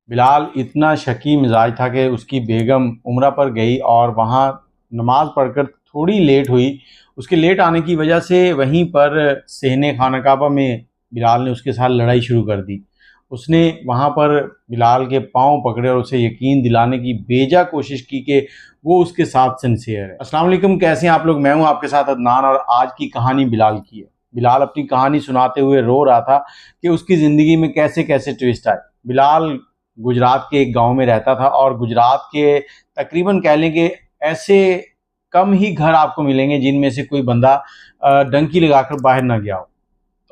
बिलाल इतना शकी मिजाज था कि उसकी बेगम उम्रा पर गई और वहाँ नमाज पढ़कर थोड़ी लेट हुई। उसके लेट आने की वजह से वहीं पर सहने खाना काबा में बिलाल ने उसके साथ लड़ाई शुरू कर दी। उसने वहाँ पर बिलाल के पाँव पकड़े और उसे यकीन दिलाने की बेजा कोशिश की कि वो उसके साथ सिंसियर है। अस्सलाम वालेकुम, कैसे हैं आप लोग? मैं हूँ आपके साथ अदनान और आज की कहानी बिलाल की है। बिलाल अपनी कहानी सुनाते हुए रो रहा था कि उसकी ज़िंदगी में कैसे कैसे ट्विस्ट आए। बिलाल गुजरात के एक गांव में रहता था और गुजरात के तकरीबन कह लें कि ऐसे कम ही घर आपको मिलेंगे जिनमें से कोई बंदा डंकी लगाकर बाहर ना गया हो।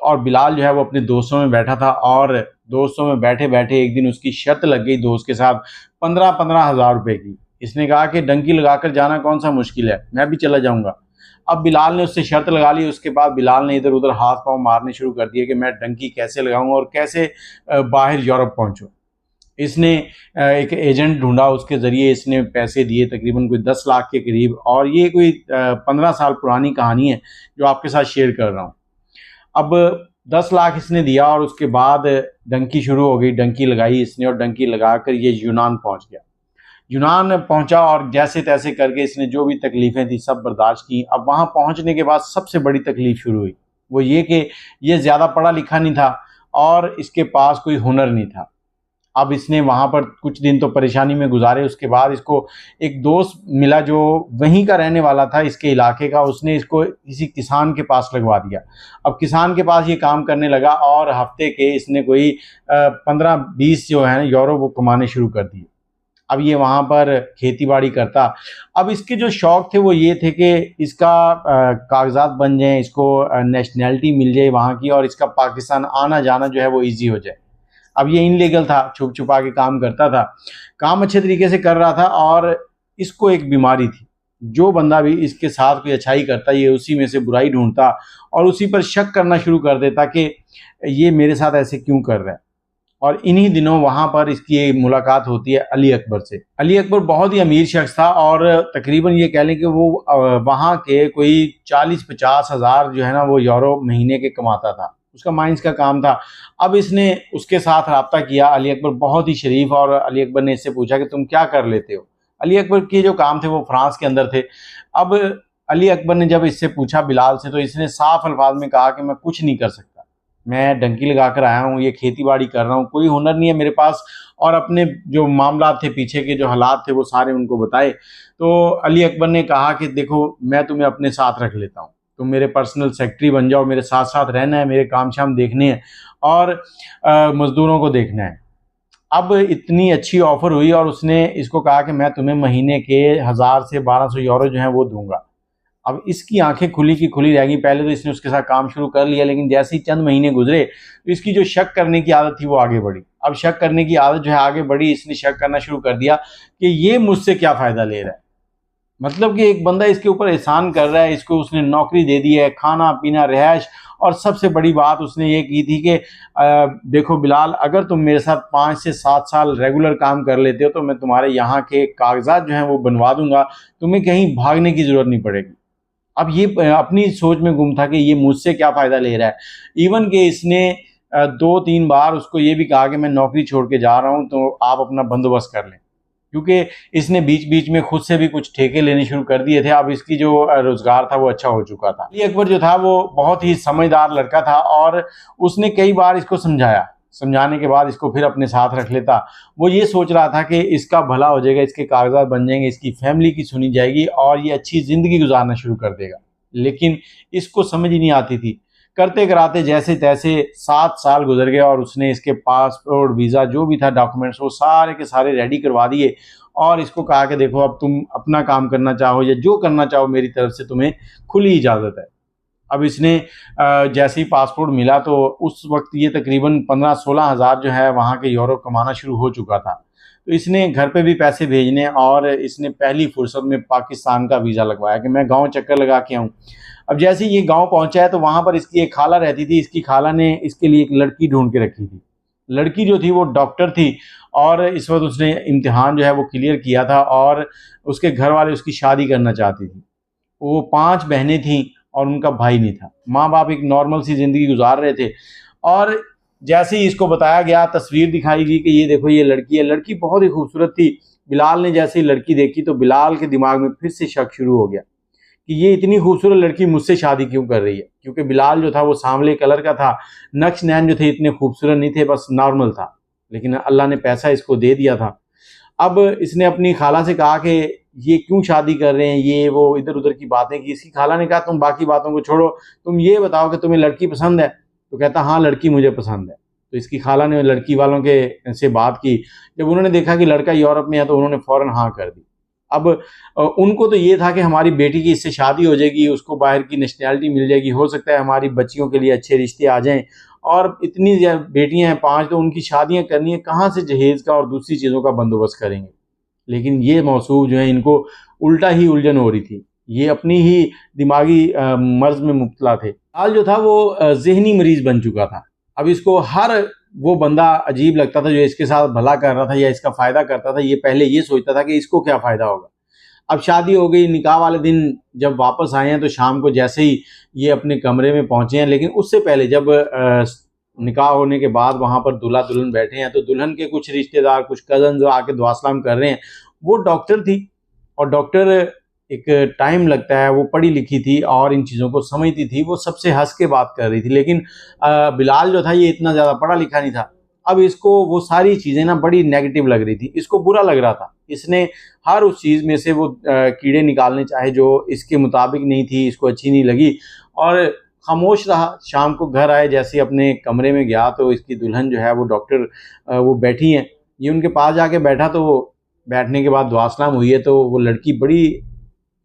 और बिलाल जो है वो अपने दोस्तों में बैठा था और दोस्तों में बैठे बैठे एक दिन उसकी शर्त लग गई दोस्त के साथ 15-15 हज़ार रुपए की। इसने कहा कि डंकी लगाकर जाना कौन सा मुश्किल है, मैं भी चला जाऊंगा। अब बिलाल ने उससे शर्त लगा ली। उसके बाद बिलाल ने इधर उधर हाथ पांव मारने शुरू कर दिए कि मैं डंकी कैसे लगाऊंगा और कैसे बाहर यूरोप पहुंचूं। इसने एक एजेंट ढूंढा, उसके ज़रिए इसने पैसे दिए तकरीबन कोई 10 लाख के करीब। और ये कोई 15 साल पुरानी कहानी है जो आपके साथ शेयर कर रहा हूँ। अब 10 लाख इसने दिया और उसके बाद डंकी शुरू हो गई। डंकी लगाई इसने और डंकी लगाकर ये यूनान पहुंच गया। यूनान पहुंचा और जैसे तैसे करके इसने जो भी तकलीफ़ें थी सब बर्दाश्त की। अब वहाँ पहुंचने के बाद सबसे बड़ी तकलीफ़ शुरू हुई, वो ये कि ये ज़्यादा पढ़ा लिखा नहीं था और इसके पास कोई हुनर नहीं था। अब इसने वहाँ पर कुछ दिन तो परेशानी में गुजारे। उसके बाद इसको एक दोस्त मिला जो वहीं का रहने वाला था, इसके इलाके का। उसने इसको किसी किसान के पास लगवा दिया। अब किसान के पास ये काम करने लगा और हफ्ते के इसने कोई 15-20 जो है यूरो वो कमाने शुरू कर दिए। अब ये वहाँ पर खेती बाड़ी करता। अब इसके जो शौक़ थे वो ये थे कि इसका कागजात बन जाएँ, इसको नेशनैलिटी मिल जाए वहाँ की और इसका पाकिस्तान आना जाना जो है वो ईजी हो जाए। अब ये इनलीगल था, छुप छुपा के काम करता था, काम अच्छे तरीके से कर रहा था। और इसको एक बीमारी थी, जो बंदा भी इसके साथ कोई अच्छाई करता ये उसी में से बुराई ढूंढता और उसी पर शक करना शुरू कर देता कि ये मेरे साथ ऐसे क्यों कर रहा है। और इन्हीं दिनों वहाँ पर इसकी मुलाकात होती है अली अकबर से। अली अकबर बहुत ही अमीर शख्स था और तकरीबन ये कह लें कि वो वहाँ के कोई 40-50 हज़ार जो है ना वो यूरो महीने के कमाता था। उसका माइंस का काम था। अब इसने उसके साथ रब्ता किया। अली अकबर बहुत ही शरीफ, और अली अकबर ने इससे पूछा कि तुम क्या कर लेते हो। अली अकबर के जो काम थे वो फ्रांस के अंदर थे। अब अली अकबर ने जब इससे पूछा बिलाल से, तो इसने साफ अल्फाज में कहा कि मैं कुछ नहीं कर सकता, मैं डंकी लगाकर आया हूँ, ये खेती बाड़ी कर रहा हूँ, कोई हुनर नहीं है मेरे पास। और अपने जो मामला थे, पीछे के जो हालात थे वो सारे उनको बताए। तो अली अकबर ने कहा कि देखो मैं तुम्हें अपने साथ रख लेता हूँ, तुम मेरे पर्सनल सेक्रेटरी बन जाओ, मेरे साथ साथ रहना है, मेरे काम शाम देखने हैं और मज़दूरों को देखना है। अब इतनी अच्छी ऑफ़र हुई और उसने इसको कहा कि मैं तुम्हें महीने के 1000 से 1200 यूरो जो हैं वो दूंगा। अब इसकी आंखें खुली की खुली रह गई। पहले तो इसने उसके साथ काम शुरू कर लिया, लेकिन जैसे ही चंद महीने गुजरे तो इसकी जो शक करने की आदत थी वो आगे बढ़ी। अब शक करने की आदत जो है आगे बढ़ी, इसने शक करना शुरू कर दिया कि ये मुझसे क्या फ़ायदा ले रहा है। मतलब कि एक बंदा इसके ऊपर एहसान कर रहा है, इसको उसने नौकरी दे दी है, खाना पीना रिहाइश, और सबसे बड़ी बात उसने ये की थी कि देखो बिलाल, अगर तुम मेरे साथ 5 से 7 साल रेगुलर काम कर लेते हो तो मैं तुम्हारे यहाँ के कागजात जो हैं वो बनवा दूंगा, तुम्हें कहीं भागने की ज़रूरत नहीं पड़ेगी। अब ये अपनी सोच में गुम था कि ये मुझसे क्या फ़ायदा ले रहा है। इवन कि इसने 2-3 बार उसको ये भी कहा कि मैं नौकरी छोड़ के जा रहा हूँ तो आप अपना बंदोबस्त कर लें, क्योंकि इसने बीच बीच में खुद से भी कुछ ठेके लेने शुरू कर दिए थे। अब इसकी जो रोज़गार था वो अच्छा हो चुका था। अली अकबर जो था वो बहुत ही समझदार लड़का था और उसने कई बार इसको समझाया। समझाने के बाद इसको फिर अपने साथ रख लेता। वो ये सोच रहा था कि इसका भला हो जाएगा, इसके कागजात बन जाएंगे, इसकी फैमिली की सुनी जाएगी और ये अच्छी ज़िंदगी गुजारना शुरू कर देगा। लेकिन इसको समझ ही नहीं आती थी। करते कराते जैसे तैसे 7 साल गुजर गए और उसने इसके पासपोर्ट, वीज़ा, जो भी था डॉक्यूमेंट्स, वो सारे के सारे रेडी करवा दिए और इसको कहा कि देखो अब तुम अपना काम करना चाहो या जो करना चाहो मेरी तरफ से तुम्हें खुली इजाज़त है। अब इसने जैसे ही पासपोर्ट मिला तो उस वक्त ये तकरीबन 15-16 हज़ार जो है वहाँ के यूरो कमाना शुरू हो चुका था। तो इसने घर पे भी पैसे भेजने और इसने पहली फुर्सत में पाकिस्तान का वीज़ा लगवाया कि मैं गाँव चक्कर लगा के आऊँ। अब जैसे ही ये गाँव पहुँचा है तो वहाँ पर इसकी एक खाला रहती थी। इसकी खाला ने इसके लिए एक लड़की ढूंढ के रखी थी। लड़की जो थी वो डॉक्टर थी और इस वक्त उसने इम्तिहान जो है वो क्लियर किया था और उसके घर वाले उसकी शादी करना चाहती थी। वो 5 बहनें थीं और उनका भाई नहीं था। माँ बाप एक नॉर्मल सी ज़िंदगी गुजार रहे थे और जैसे ही इसको बताया गया, तस्वीर दिखाई गई कि ये देखो ये लड़की है, लड़की बहुत ही खूबसूरत थी। बिलाल ने जैसे ही लड़की देखी तो बिलाल के दिमाग में फिर से शक शुरू हो गया कि ये इतनी खूबसूरत लड़की मुझसे शादी क्यों कर रही है, क्योंकि बिलाल जो था वो सांवले कलर का था, नक्श नैन जो थे इतने खूबसूरत नहीं थे, बस नॉर्मल था, लेकिन अल्लाह ने पैसा इसको दे दिया था। अब इसने अपनी खाला से कहा कि ये क्यों शादी कर रहे हैं, ये वो इधर उधर की बातें की। इसकी खाला ने कहा तुम बाकी बातों को छोड़ो, तुम ये बताओ कि तुम्हें लड़की पसंद है। तो कहता हाँ लड़की मुझे पसंद है। तो इसकी खाला ने लड़की वालों के से बात की। जब उन्होंने देखा कि लड़का यूरोप में है तो उन्होंने फ़ौरन हाँ कर दी। अब उनको तो ये था कि हमारी बेटी की इससे शादी हो जाएगी, उसको बाहर की नेशनैलिटी मिल जाएगी, हो सकता है हमारी बच्चियों के लिए अच्छे रिश्ते आ जाएं, और इतनी बेटियां हैं 5, तो उनकी शादियां करनी है, कहाँ से जहेज़ का और दूसरी चीज़ों का बंदोबस्त करेंगे। लेकिन ये मौसूफ जो है इनको उल्टा ही उलझन हो रही थी, ये अपनी ही दिमागी मर्ज में मुब्तला थे। हाल जो था वो ज़हनी मरीज़ बन चुका था। अब इसको हर वो बंदा अजीब लगता था जो इसके साथ भला कर रहा था या इसका फ़ायदा करता था। ये पहले ये सोचता था कि इसको क्या फ़ायदा होगा। अब शादी हो गई, निकाह वाले दिन जब वापस आए हैं तो शाम को जैसे ही ये अपने कमरे में पहुंचे हैं, लेकिन उससे पहले जब निकाह होने के बाद वहां पर दूल्हा दुल्हन बैठे हैं तो दुल्हन के कुछ रिश्तेदार, कुछ कज़न जो आके दुआ सलाम कर रहे हैं, वो डॉक्टर थी। और डॉक्टर एक टाइम लगता है, वो पढ़ी लिखी थी और इन चीज़ों को समझती थी, वो सबसे हंस के बात कर रही थी। लेकिन बिलाल जो था ये इतना ज़्यादा पढ़ा लिखा नहीं था। अब इसको वो सारी चीज़ें ना बड़ी नेगेटिव लग रही थी, इसको बुरा लग रहा था। इसने हर उस चीज़ में से वो कीड़े निकालने चाहे जो इसके मुताबिक नहीं थी, इसको अच्छी नहीं लगी और खामोश रहा। शाम को घर आए, जैसे अपने कमरे में गया तो इसकी दुल्हन जो है वो डॉक्टर वो बैठी हैं, ये उनके पास जाके बैठा। तो बैठने के बाद दुआ सलाम हुई है तो वो लड़की बड़ी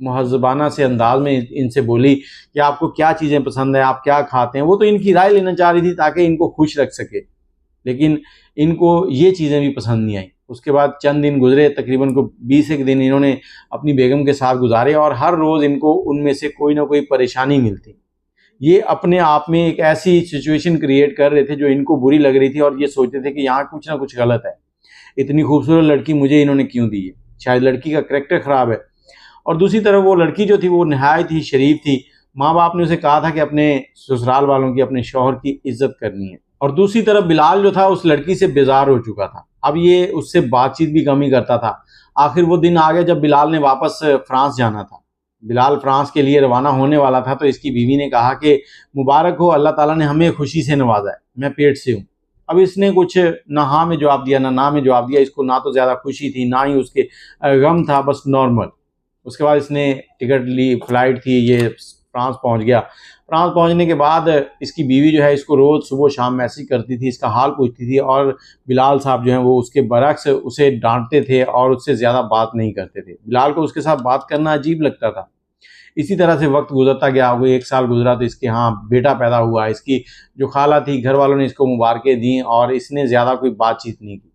मुहज़्ज़बाना से अंदाज में इनसे बोली कि आपको क्या चीज़ें पसंद है, आप क्या खाते हैं। वो तो इनकी राय लेना चाह रही थी ताकि इनको खुश रख सके, लेकिन इनको ये चीज़ें भी पसंद नहीं आई। उसके बाद चंद दिन गुजरे, तकरीबन को 20 एक दिन इन्होंने अपनी बेगम के साथ गुजारे और हर रोज़ इनको उनमें से कोई ना कोई परेशानी मिलती। ये अपने आप में एक ऐसी सिचुएशन क्रिएट कर रहे थे जो इनको बुरी लग रही थी और ये सोचते थे कि यहाँ कुछ ना कुछ गलत है, इतनी खूबसूरत लड़की मुझे इन्होंने क्यों दी है, शायद लड़की का करैक्टर ख़राब है। और दूसरी तरफ वो लड़की जो थी वो नहायत ही शरीफ थी। माँ बाप ने उसे कहा था कि अपने ससुराल वालों की, अपने शौहर की इज्जत करनी है। और दूसरी तरफ बिलाल जो था उस लड़की से बेजार हो चुका था। अब ये उससे बातचीत भी कम ही करता था। आखिर वो दिन आ गया जब बिलाल ने वापस फ्रांस जाना था। बिलाल फ्रांस के लिए रवाना होने वाला था तो इसकी बीवी ने कहा कि मुबारक हो, अल्लाह ताला ने हमें खुशी से नवाजा है, मैं पेट से हूँ। अब इसने कुछ ना हाँ में जवाब दिया, ना में जवाब दिया। इसको ना तो ज़्यादा खुशी थी, ना ही उसके गम था, बस नॉर्मल। उसके बाद इसने टिकट ली, फ्लाइट थी, ये फ्रांस पहुंच गया। फ्रांस पहुंचने के बाद इसकी बीवी जो है इसको रोज़ सुबह शाम मैसेज करती थी, इसका हाल पूछती थी और बिलाल साहब जो हैं वो उसके बरक्स उसे डांटते थे और उससे ज़्यादा बात नहीं करते थे। बिलाल को उसके साथ बात करना अजीब लगता था। इसी तरह से वक्त गुजरता गया। वो 1 साल गुजरा तो इसके यहाँ बेटा पैदा हुआ। इसकी जो खाला थी, घर वालों ने इसको मुबारकें दी और इसने ज़्यादा कोई बातचीत नहीं की।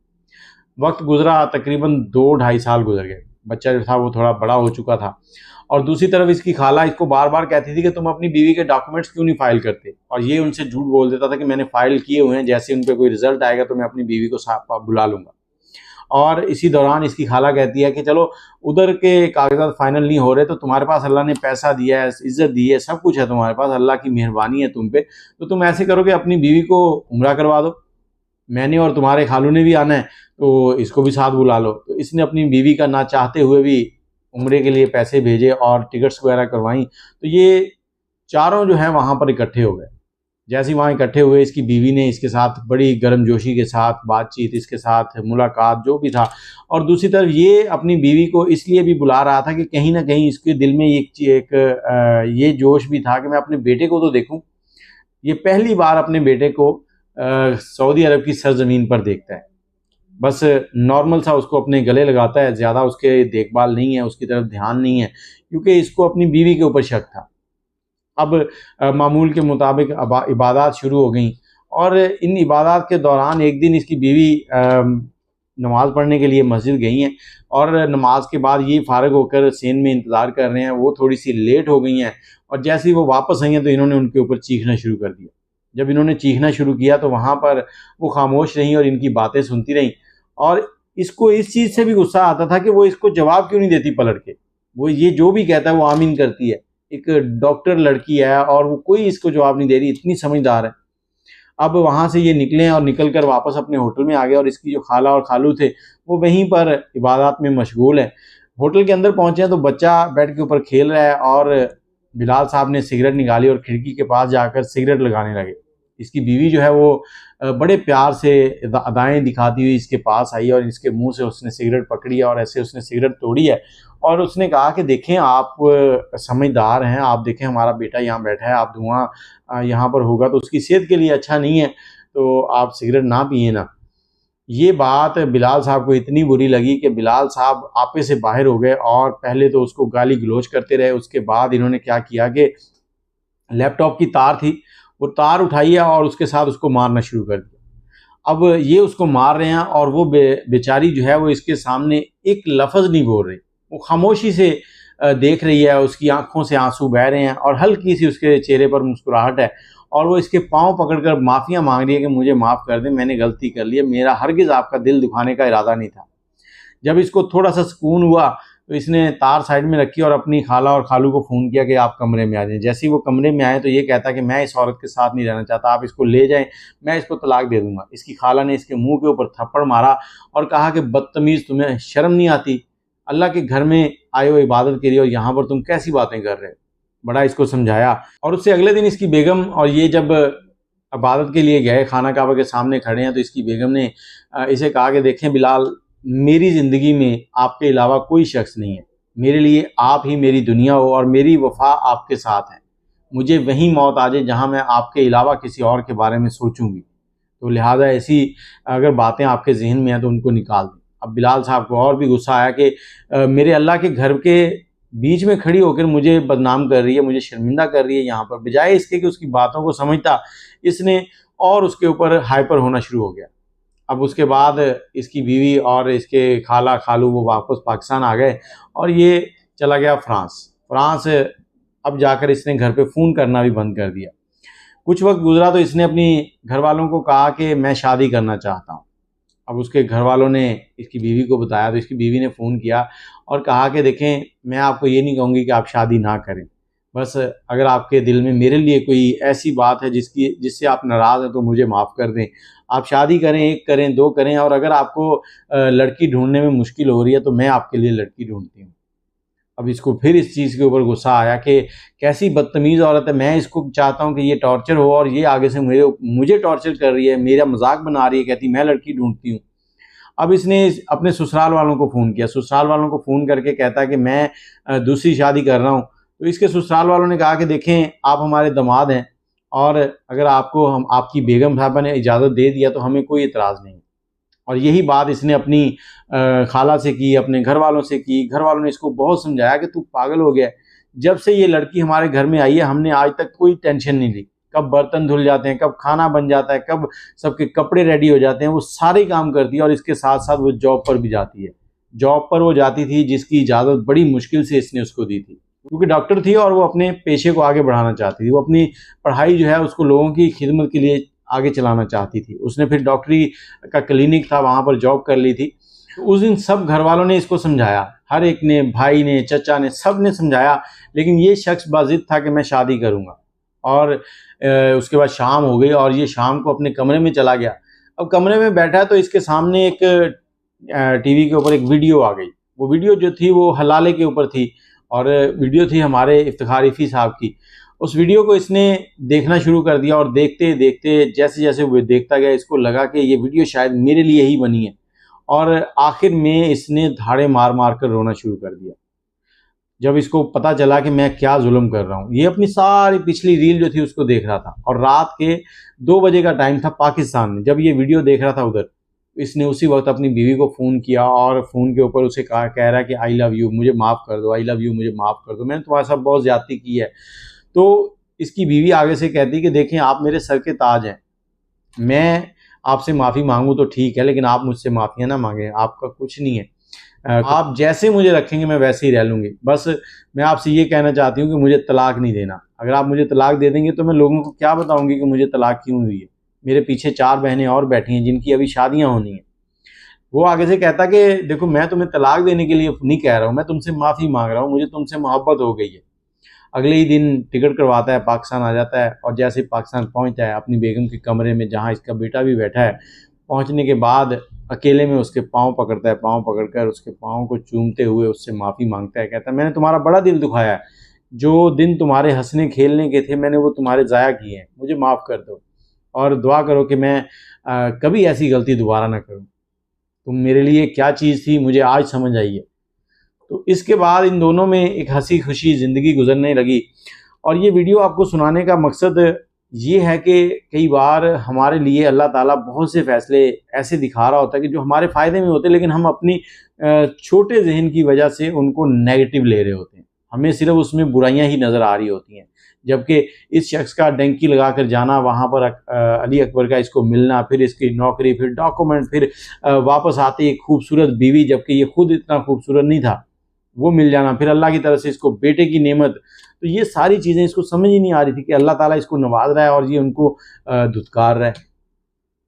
वक्त गुजरा, तकरीबन 2-2.5 साल गुजर गए। बच्चा जो था वो थोड़ा बड़ा हो चुका था और दूसरी तरफ इसकी खाला इसको बार बार कहती थी कि तुम अपनी बीवी के डॉक्यूमेंट्स क्यों नहीं फाइल करते, और ये उनसे झूठ बोल देता था कि मैंने फाइल किए हुए हैं, जैसे उन पर कोई रिजल्ट आएगा तो मैं अपनी बीवी को साथ बुला लूँगा। और इसी दौरान इसकी खाला कहती है कि चलो उधर के कागजात फाइनल नहीं हो रहे तो तुम्हारे पास अल्लाह ने पैसा दिया है, इज्जत दी है, सब कुछ है तुम्हारे पास, अल्लाह की मेहरबानी है तुम पे, तो तुम ऐसे करो कि अपनी बीवी को उम्रा करवा दो, मैंने और तुम्हारे खालू ने भी आना है तो इसको भी साथ बुला लो। तो इसने अपनी बीवी का ना चाहते हुए भी उम्रे के लिए पैसे भेजे और टिकट्स वगैरह करवाई। तो ये चारों जो हैं वहाँ पर इकट्ठे हो गए। जैसे ही वहाँ इकट्ठे हुए, इसकी बीवी ने इसके साथ बड़ी गर्मजोशी के साथ बातचीत, इसके साथ मुलाकात जो भी था, और दूसरी तरफ ये अपनी बीवी को इसलिए भी बुला रहा था कि कहीं ना कहीं इसके दिल में ये जोश भी था कि मैं अपने बेटे को तो देखूं। ये पहली बार अपने बेटे को सऊदी अरब की सरजमीन पर देखता है। बस नॉर्मल सा उसको अपने गले लगाता है, ज़्यादा उसके देखभाल नहीं है, उसकी तरफ ध्यान नहीं है, क्योंकि इसको अपनी बीवी के ऊपर शक था। अब मामूल के मुताबिक इबादत शुरू हो गई और इन इबादत के दौरान एक दिन इसकी बीवी नमाज़ पढ़ने के लिए मस्जिद गई हैं और नमाज के बाद ये फ़ारिग होकर सेन में इंतज़ार कर रहे हैं। वो थोड़ी सी लेट हो गई हैं और जैसे ही वो वापस आई हैं तो इन्होंने उनके ऊपर चीखना शुरू कर दिया। जब इन्होंने चीखना शुरू किया तो वहाँ पर वो खामोश रहीं और इनकी बातें सुनती रहीं, और इसको इस चीज़ से भी गुस्सा आता था कि वो इसको जवाब क्यों नहीं देती पलट के। वो ये जो भी कहता है वो आमीन करती है। एक डॉक्टर लड़की है और वो कोई इसको जवाब नहीं दे रही, इतनी समझदार है। अब वहाँ से ये निकले और निकल कर वापस अपने होटल में आ गए और इसकी जो खाला और खालू थे वो वहीं पर इबादत में मशगूल है। होटल के अंदर पहुँचे हैं तो बच्चा बेड के ऊपर खेल रहा है और बिलाल साहब ने सिगरेट निकाली और खिड़की के पास जाकर सिगरेट लगाने लगे। इसकी बीवी जो है वो बड़े प्यार से अदाएँ दिखाती हुई इसके पास आई और इसके मुंह से उसने सिगरेट पकड़ी और ऐसे उसने सिगरेट तोड़ी है और उसने कहा कि देखें आप समझदार हैं, आप देखें हमारा बेटा यहाँ बैठा है, आप धुआं यहाँ पर होगा तो उसकी सेहत के लिए अच्छा नहीं है, तो आप सिगरेट ना पिए ना। ये बात बिलाल साहब को इतनी बुरी लगी कि बिलाल साहब आपे से बाहर हो गए और पहले तो उसको गाली गलौज करते रहे। उसके बाद इन्होंने क्या किया कि लैपटॉप की तार थी, वो तार उठाई है और उसके साथ उसको मारना शुरू कर दिया। अब ये उसको मार रहे हैं और वो बेचारी जो है वो इसके सामने एक लफ्ज़ नहीं बोल रही, वो खामोशी से देख रही है, उसकी आंखों से आंसू बह रहे हैं और हल्की सी उसके चेहरे पर मुस्कुराहट है और वो इसके पाँव पकड़कर माफ़ियाँ मांग रही है कि मुझे माफ़ कर दें, मैंने गलती कर ली है, मेरा हरगिज़ आपका दिल दुखाने का इरादा नहीं था। जब इसको थोड़ा सा सुकून हुआ तो इसने तार साइड में रखी और अपनी खाला और खालू को फ़ोन किया कि आप कमरे में आ जाएं। जैसे ही वो कमरे में आए तो ये कहता कि मैं इस औरत के साथ नहीं रहना चाहता, आप इसको ले जाएं, मैं इसको तलाक दे दूंगा। इसकी खाला ने इसके मुंह के ऊपर थप्पड़ मारा और कहा कि बदतमीज़, तुम्हें शर्म नहीं आती? अल्लाह के घर में आए हो इबादत के लिए और यहाँ पर तुम कैसी बातें कर रहे हो। बड़ा इसको समझाया और उससे अगले दिन इसकी बेगम और ये जब इबादत के लिए गए, खाना काबा के सामने खड़े हैं, तो इसकी बेगम ने इसे कहा कि देखें बिलाल, मेरी ज़िंदगी में आपके अलावा कोई शख्स नहीं है, मेरे लिए आप ही मेरी दुनिया हो और मेरी वफ़ा आपके साथ है। मुझे वहीं मौत आ जाए जहाँ मैं आपके अलावा किसी और के बारे में सोचूंगी, तो लिहाजा ऐसी अगर बातें आपके जहन में हैं तो उनको निकाल दें। अब बिलाल साहब को और भी गुस्सा आया कि मेरे अल्लाह के घर के बीच में खड़ी होकर मुझे बदनाम कर रही है, मुझे शर्मिंदा कर रही है यहाँ पर, बजाय इसके कि उसकी बातों को समझता, इसने और उसके ऊपर हाइपर होना शुरू हो गया। अब उसके बाद इसकी बीवी और इसके खाला खालू वो वापस पाकिस्तान आ गए और ये चला गया फ्रांस। अब जाकर इसने घर पे फ़ोन करना भी बंद कर दिया। कुछ वक्त गुजरा तो इसने अपनी घर वालों को कहा कि मैं शादी करना चाहता हूँ। अब उसके घर वालों ने इसकी बीवी को बताया तो इसकी बीवी ने फ़ोन किया और कहा कि देखें, मैं आपको ये नहीं कहूँगी कि आप शादी ना करें, बस अगर आपके दिल में मेरे लिए कोई ऐसी बात है जिससे आप नाराज़ हैं तो मुझे माफ़ कर दें। आप शादी करें, 1 करें, 2 करें, और अगर आपको लड़की ढूंढने में मुश्किल हो रही है तो मैं आपके लिए लड़की ढूंढती हूँ। अब इसको फिर इस चीज़ के ऊपर गुस्सा आया कि कैसी बदतमीज़ औरत है, मैं इसको चाहता हूँ कि ये टॉर्चर हो और ये आगे से मुझे टॉर्चर कर रही है, मेरा मजाक बना रही है, कहती मैं लड़की ढूंढती हूँ। अब इसने अपने ससुराल वालों को फ़ोन किया, ससुराल वालों को फ़ोन करके कहता है कि मैं दूसरी शादी कर रहा हूँ। तो इसके ससुराल वालों ने कहा कि देखें, आप हमारे दामाद हैं और अगर आपको हम आपकी बेगम साहबा ने इजाज़त दे दिया तो हमें कोई एतराज़ नहीं। और यही बात इसने अपनी खाला से की, अपने घर वालों से की। घर वालों ने इसको बहुत समझाया कि तू पागल हो गया है, जब से ये लड़की हमारे घर में आई है हमने आज तक कोई टेंशन नहीं ली, कब बर्तन धुल जाते हैं, कब खाना बन जाता है, कब सबके कपड़े रेडी हो जाते हैं, वो सारे काम करती है और इसके साथ साथ वो जॉब पर भी जाती है। जॉब पर वो जाती थी जिसकी इजाज़त बड़ी मुश्किल से इसने उसको दी थी, क्योंकि डॉक्टर थी और वो अपने पेशे को आगे बढ़ाना चाहती थी। वो अपनी पढ़ाई जो है उसको लोगों की खिदमत के लिए आगे चलाना चाहती थी। उसने फिर डॉक्टरी का क्लिनिक था वहाँ पर जॉब कर ली थी। तो उस दिन सब घर वालों ने इसको समझाया, हर एक ने, भाई ने, चचा ने, सब ने समझाया, लेकिन ये शख्स बाजिद था कि मैं शादी करूँगा। और उसके बाद शाम हो गई और ये शाम को अपने कमरे में चला गया। अब कमरे में बैठा तो इसके सामने एक टीवी के ऊपर एक वीडियो आ गई। वो वीडियो जो थी वो हलाले के ऊपर थी और वीडियो थी हमारे इफ्तिखार रिफ़ी साहब की। उस वीडियो को इसने देखना शुरू कर दिया और देखते देखते जैसे जैसे वो देखता गया इसको लगा कि ये वीडियो शायद मेरे लिए ही बनी है और आखिर में इसने धाड़े मार मार कर रोना शुरू कर दिया जब इसको पता चला कि मैं क्या जुल्म कर रहा हूँ। ये अपनी सारी पिछली रील जो थी उसको देख रहा था और रात के 2 बजे का टाइम था पाकिस्तान में। जब ये वीडियो देख रहा था उधर, इसने उसी वक्त अपनी बीवी को फ़ोन किया और फ़ोन के ऊपर उसे कह रहा है कि आई लव यू, मुझे माफ़ कर दो, आई लव यू, मुझे माफ़ कर दो, मैंने तुम्हारे साथ बहुत ज़्यादती की है। तो इसकी बीवी आगे से कहती कि देखें, आप मेरे सर के ताज हैं, मैं आपसे माफ़ी मांगूँ तो ठीक है, लेकिन आप मुझसे माफ़ियाँ ना मांगें, आपका कुछ नहीं है। आप जैसे मुझे रखेंगे मैं वैसे ही रह लूँगी। बस मैं आपसे ये कहना चाहती हूँ कि मुझे तलाक नहीं देना। अगर आप मुझे तलाक दे देंगे तो मैं लोगों को क्या बताऊँगी कि मुझे तलाक क्यों हुई है। मेरे पीछे 4 बहनें और बैठी हैं जिनकी अभी शादियाँ होनी हैं। वो आगे से कहता कि देखो, मैं तुम्हें तलाक देने के लिए नहीं कह रहा हूँ, मैं तुमसे माफ़ी मांग रहा हूँ, मुझे तुमसे मोहब्बत हो गई है। अगले ही दिन टिकट करवाता है, पाकिस्तान आ जाता है और जैसे पाकिस्तान पहुंचता है अपनी बेगम के कमरे में जहां इसका बेटा भी बैठा है, पहुंचने के बाद अकेले में उसके पाँव पकड़ता है, पाँव पकड़कर उसके पाँव को चूमते हुए उससे माफ़ी मांगता है। कहता है मैंने तुम्हारा बड़ा दिल दुखाया है, जो दिन तुम्हारे हंसने खेलने के थे मैंने वो तुम्हारे ज़ाया किए हैं, मुझे माफ़ कर दो और दुआ करो कि मैं कभी ऐसी गलती दोबारा ना करूं। तुम मेरे लिए क्या चीज़ थी मुझे आज समझ आई है। तो इसके बाद इन दोनों में एक हंसी खुशी ज़िंदगी गुजरने लगी। और ये वीडियो आपको सुनाने का मकसद ये है कि कई बार हमारे लिए अल्लाह ताला बहुत से फ़ैसले ऐसे दिखा रहा होता है कि जो हमारे फ़ायदे में होते हैं, लेकिन हम अपनी छोटे जहन की वजह से उनको नेगेटिव ले रहे होते हैं। हमें सिर्फ उसमें बुराइयां ही नज़र आ रही होती हैं, जबकि इस शख्स का डंकी लगाकर जाना वहाँ पर अली अकबर का इसको मिलना, फिर इसकी नौकरी, फिर डॉक्यूमेंट, फिर वापस आते एक खूबसूरत बीवी, जबकि ये खुद इतना खूबसूरत नहीं था, वो मिल जाना, फिर अल्लाह की तरफ से इसको बेटे की नेमत। तो ये सारी चीज़ें इसको समझ ही नहीं आ रही थी कि अल्लाह ताला इसको नवाज रहा है और ये उनको धुतकार रहा है।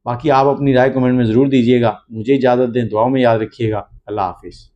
बाकी आप अपनी राय कमेंट में ज़रूर दीजिएगा। मुझे इजाज़त दें, दुआओं में याद रखिएगा। अल्लाह हाफिज़।